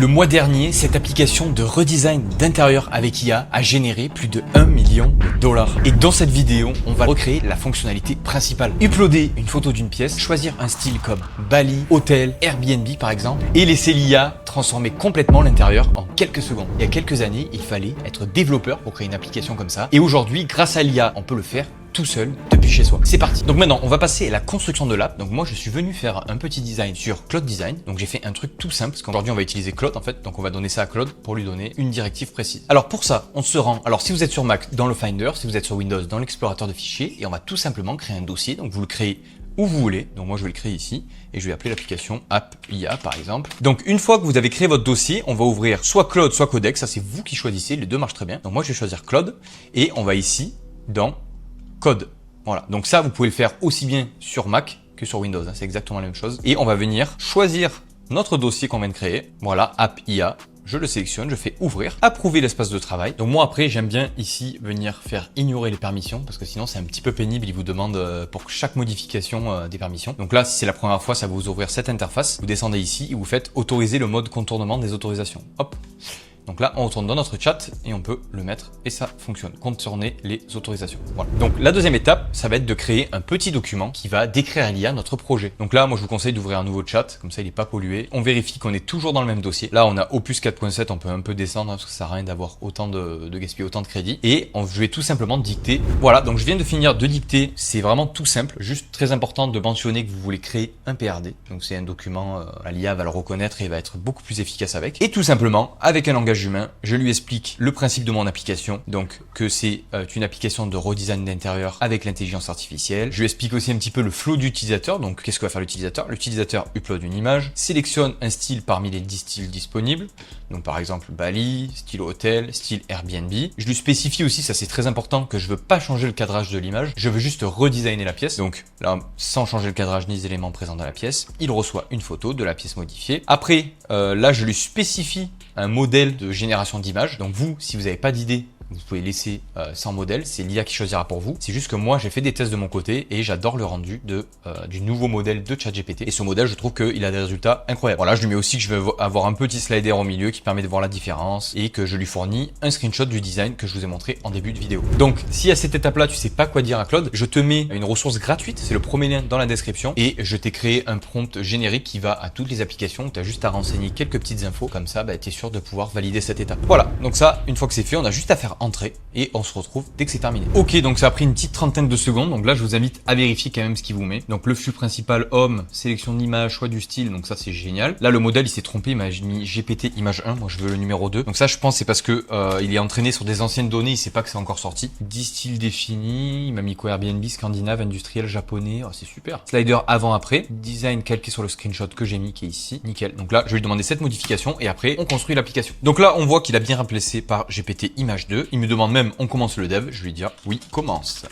Le mois dernier, cette application de redesign d'intérieur avec IA a généré plus de 1 million de dollars. Et dans cette vidéo, on va recréer la fonctionnalité principale. Uploader une photo d'une pièce, choisir un style comme Bali, hôtel, Airbnb par exemple, et laisser l'IA transformer complètement l'intérieur en quelques secondes. Il y a quelques années, il fallait être développeur pour créer une application comme ça. Et aujourd'hui, grâce à l'IA, on peut le faire tout seul depuis chez soi. C'est parti. Donc maintenant, on va passer à la construction de l'app. Donc moi, je suis venu faire un petit design sur Claude Design. Donc j'ai fait un truc tout simple parce qu'aujourd'hui, on va utiliser Claude en fait. Donc on va donner ça à Claude pour lui donner une directive précise. Alors pour ça, on se rend. Alors si vous êtes sur Mac, dans le Finder, si vous êtes sur Windows, dans l'explorateur de fichiers, et on va tout simplement créer un dossier. Donc vous le créez où vous voulez. Donc moi, je vais le créer ici et je vais appeler l'application App IA par exemple. Donc une fois que vous avez créé votre dossier, on va ouvrir soit Claude, soit Codex. Ça c'est vous qui choisissez. Les deux marchent très bien. Donc moi, je vais choisir Claude et on va ici dans Code. Voilà, donc ça, vous pouvez le faire aussi bien sur Mac que sur Windows, hein. C'est exactement la même chose. Et on va venir choisir notre dossier qu'on vient de créer. Voilà, App IA. Je le sélectionne, je fais ouvrir, approuver l'espace de travail. Donc moi après, j'aime bien ici venir faire ignorer les permissions parce que sinon c'est un petit peu pénible. Il vous demande pour chaque modification des permissions. Donc là, si c'est la première fois, ça va vous ouvrir cette interface. Vous descendez ici et vous faites autoriser le mode contournement des autorisations. Hop. Donc là, on retourne dans notre chat et on peut le mettre et ça fonctionne. Contourner les autorisations. Voilà. Donc la deuxième étape, ça va être de créer un petit document qui va décrire à l'IA notre projet. Donc là, moi je vous conseille d'ouvrir un nouveau chat, comme ça il n'est pas pollué. On vérifie qu'on est toujours dans le même dossier. Là, on a Opus 4.7, on peut un peu descendre hein, parce que ça sert à rien d'avoir autant de gaspiller autant de crédits. Et je vais tout simplement dicter. Voilà, donc je viens de finir de dicter. C'est vraiment tout simple. Juste très important de mentionner que vous voulez créer un PRD. Donc c'est un document, l'IA va le reconnaître et va être beaucoup plus efficace avec. Et tout simplement, avec un langage humain, je lui explique le principe de mon application, donc que c'est une application de redesign d'intérieur avec l'intelligence artificielle. Je lui explique aussi un petit peu le flow d'utilisateur, donc qu'est-ce que va faire l'utilisateur. L'utilisateur upload une image, sélectionne un style parmi les 10 styles disponibles, donc par exemple Bali, style hôtel, style Airbnb. Je lui spécifie aussi, ça c'est très important, que je veux pas changer le cadrage de l'image, je veux juste redesigner la pièce, donc là sans changer le cadrage ni les éléments présents dans la pièce. Il reçoit une photo de la pièce modifiée. Après, là je lui spécifie un modèle de génération d'images. Donc vous, si vous n'avez pas d'idée, vous pouvez laisser sans modèle, c'est l'IA qui choisira pour vous. C'est juste que moi, j'ai fait des tests de mon côté et j'adore le rendu du nouveau modèle de ChatGPT. Et ce modèle, je trouve qu'il a des résultats incroyables. Voilà, je lui mets aussi que je vais avoir un petit slider au milieu qui permet de voir la différence et que je lui fournis un screenshot du design que je vous ai montré en début de vidéo. Donc, si à cette étape-là, tu sais pas quoi dire à Claude, je te mets une ressource gratuite, c'est le premier lien dans la description et je t'ai créé un prompt générique qui va à toutes les applications. Tu as juste à renseigner quelques petites infos, comme ça, tu es sûr de pouvoir valider cette étape. Voilà, donc ça, une fois que c'est fait, on a juste à faire entrer et on se retrouve dès que c'est terminé. Ok, donc ça a pris une petite trentaine de secondes. Donc là, je vous invite à vérifier quand même ce qu'il vous met. Donc le flux principal, homme, sélection d'image, choix du style. Donc ça, c'est génial. Là, le modèle, il s'est trompé. Il m'a mis GPT image 1. Moi, je veux le numéro 2. Donc ça, je pense, c'est parce que il est entraîné sur des anciennes données. Il sait pas que c'est encore sorti. 10 styles définis. Il m'a mis quoi? Airbnb, scandinave, industriel, japonais. Oh, c'est super. Slider avant-après. Design calqué sur le screenshot que j'ai mis qui est ici. Nickel. Donc là, je vais lui demander cette modification et après, on construit l'application. Donc là, on voit qu'il a bien remplacé par GPT image 2. Il me demande même on commence le dev, je vais lui dire oui, commence.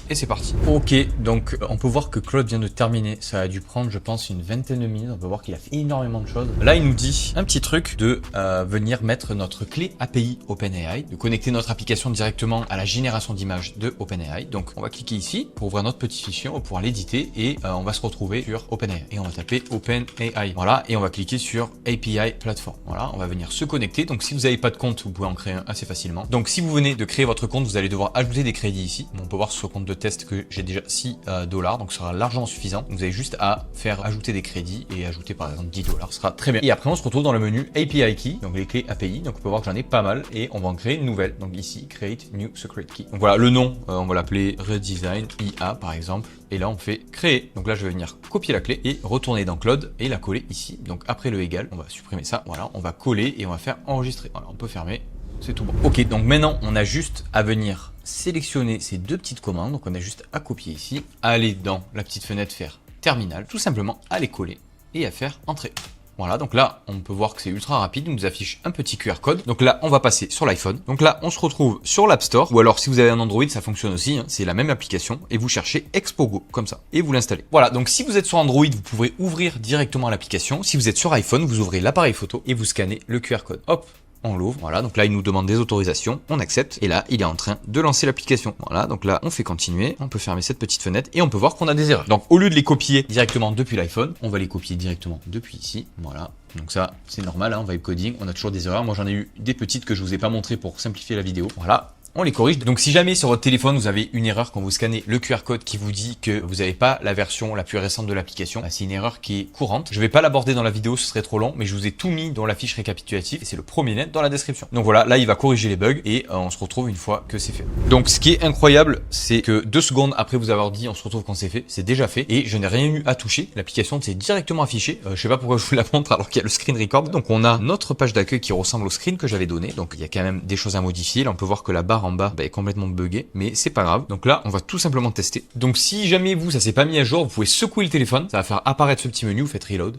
Et c'est parti. Ok, donc on peut voir que Claude vient de terminer. Ça a dû prendre, je pense, une vingtaine de minutes. On peut voir qu'il a fait énormément de choses. Là, il nous dit un petit truc de venir mettre notre clé API OpenAI, de connecter notre application directement à la génération d'images de OpenAI. Donc, on va cliquer ici pour ouvrir notre petit fichier, on va pouvoir l'éditer et on va se retrouver sur OpenAI. Et on va taper OpenAI. Voilà, et on va cliquer sur API Platform. Voilà, on va venir se connecter. Donc, si vous n'avez pas de compte, vous pouvez en créer un assez facilement. Donc, si vous venez de créer votre compte, vous allez devoir ajouter des crédits ici. On peut voir sur ce compte de test que j'ai déjà 6 $, donc ce sera largement suffisant. Vous avez juste à faire ajouter des crédits et ajouter par exemple 10 $, ce sera très bien. Et après on se retrouve dans le menu API Key, donc les clés API, donc on peut voir que j'en ai pas mal et on va en créer une nouvelle. Donc ici, Create New Secret Key. Donc voilà, le nom, on va l'appeler Redesign IA par exemple. Et là on fait créer. Donc là je vais venir copier la clé et retourner dans Claude et la coller ici. Donc après le égal, on va supprimer ça. Voilà, on va coller et on va faire enregistrer. Voilà, on peut fermer. C'est tout bon. Ok, donc maintenant, on a juste à venir sélectionner ces deux petites commandes. Donc, on a juste à copier ici, à aller dans la petite fenêtre faire terminal, tout simplement à les coller et à faire entrer. Voilà, donc là, on peut voir que c'est ultra rapide. Il nous affiche un petit QR code. Donc là, on va passer sur l'iPhone. Donc là, on se retrouve sur l'App Store. Ou alors, si vous avez un Android, ça fonctionne aussi. Hein, c'est la même application. Et vous cherchez Expogo, comme ça. Et vous l'installez. Voilà, donc si vous êtes sur Android, vous pouvez ouvrir directement l'application. Si vous êtes sur iPhone, vous ouvrez l'appareil photo et vous scannez le QR code. Hop, on l'ouvre, voilà, donc là il nous demande des autorisations, on accepte, et là il est en train de lancer l'application. Voilà, donc là on fait continuer, on peut fermer cette petite fenêtre, et on peut voir qu'on a des erreurs. Donc au lieu de les copier directement depuis l'iPhone, on va les copier directement depuis ici, voilà. Donc ça, c'est normal, hein, en vibe coding, on a toujours des erreurs. Moi, j'en ai eu des petites que je vous ai pas montrées pour simplifier la vidéo. Voilà. On les corrige. Donc si jamais sur votre téléphone vous avez une erreur quand vous scannez le QR code qui vous dit que vous n'avez pas la version la plus récente de l'application, bah, c'est une erreur qui est courante. Je vais pas l'aborder dans la vidéo, ce serait trop long, mais je vous ai tout mis dans la fiche récapitulative et c'est le premier lien dans la description. Donc voilà, là il va corriger les bugs et on se retrouve une fois que c'est fait. Donc ce qui est incroyable, c'est que 2 secondes après vous avoir dit on se retrouve quand c'est fait, c'est déjà fait et je n'ai rien eu à toucher. L'application s'est directement affichée. Je sais pas pourquoi je vous la montre alors qu'il y a le screen record. Donc on a notre page d'accueil qui ressemble au screen que j'avais donné. Donc il y a quand même des choses à modifier. Là on peut voir que la barre en bas est complètement buggé, mais c'est pas grave. Donc là, on va tout simplement tester. Donc si jamais ça s'est pas mis à jour, vous pouvez secouer le téléphone, ça va faire apparaître ce petit menu, vous faites reload.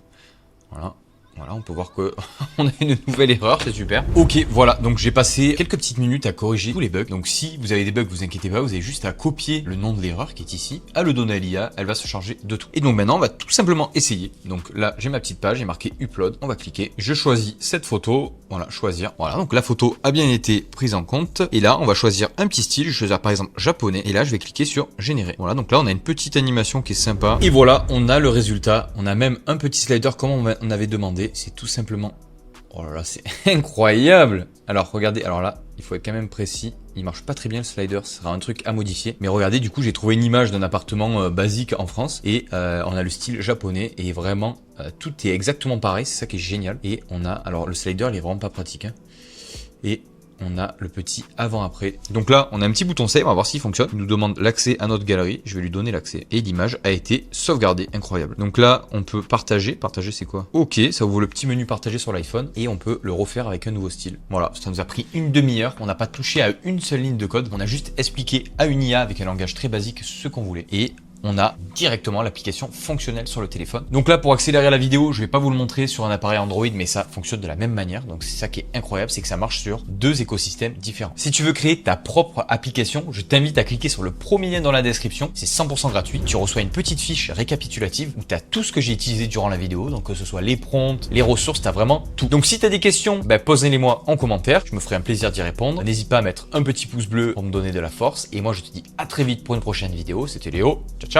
Voilà, on peut voir que on a une nouvelle erreur, c'est super. Ok, voilà, donc j'ai passé quelques petites minutes à corriger tous les bugs. Donc si vous avez des bugs, vous inquiétez pas, vous avez juste à copier le nom de l'erreur qui est ici, à le donner à l'IA, elle va se charger de tout. Et donc maintenant, on va tout simplement essayer. Donc là, j'ai ma petite page, j'ai marqué upload, on va cliquer. Je choisis cette photo, voilà, choisir. Voilà, donc la photo a bien été prise en compte. Et là, on va choisir un petit style, je vais choisir par exemple japonais. Et là, je vais cliquer sur générer. Voilà, donc là, on a une petite animation qui est sympa. Et voilà, on a le résultat. On a même un petit slider comme on avait demandé. C'est tout simplement... Oh là là, c'est incroyable. Alors regardez, alors là, il faut être quand même précis. Il marche pas très bien le slider, ce sera un truc à modifier. Mais regardez, du coup, j'ai trouvé une image d'un appartement basique en France. Et on a le style japonais. Et vraiment, tout est exactement pareil. C'est ça qui est génial. Et on a... Alors le slider, il est vraiment pas pratique. Hein. Et... on a le petit avant-après. Donc là, on a un petit bouton save, on va voir s'il fonctionne. Il nous demande l'accès à notre galerie. Je vais lui donner l'accès. Et l'image a été sauvegardée. Incroyable. Donc là, on peut partager. Partager, c'est quoi? Ok, ça ouvre le petit menu partager sur l'iPhone. Et on peut le refaire avec un nouveau style. Voilà, ça nous a pris une demi-heure. On n'a pas touché à une seule ligne de code. On a juste expliqué à une IA avec un langage très basique ce qu'on voulait. Et on a directement l'application fonctionnelle sur le téléphone. Donc là, pour accélérer la vidéo, je vais pas vous le montrer sur un appareil Android, mais ça fonctionne de la même manière. Donc c'est ça qui est incroyable, c'est que ça marche sur 2 écosystèmes différents. Si tu veux créer ta propre application, je t'invite à cliquer sur le premier lien dans la description. C'est 100% gratuit. Tu reçois une petite fiche récapitulative où tu as tout ce que j'ai utilisé durant la vidéo. Donc que ce soit les prompts, les ressources, tu as vraiment tout. Donc si tu as des questions, posez-les moi en commentaire. Je me ferai un plaisir d'y répondre. N'hésite pas à mettre un petit pouce bleu pour me donner de la force. Et moi, je te dis à très vite pour une prochaine vidéo. C'était Léo. Ciao, ciao.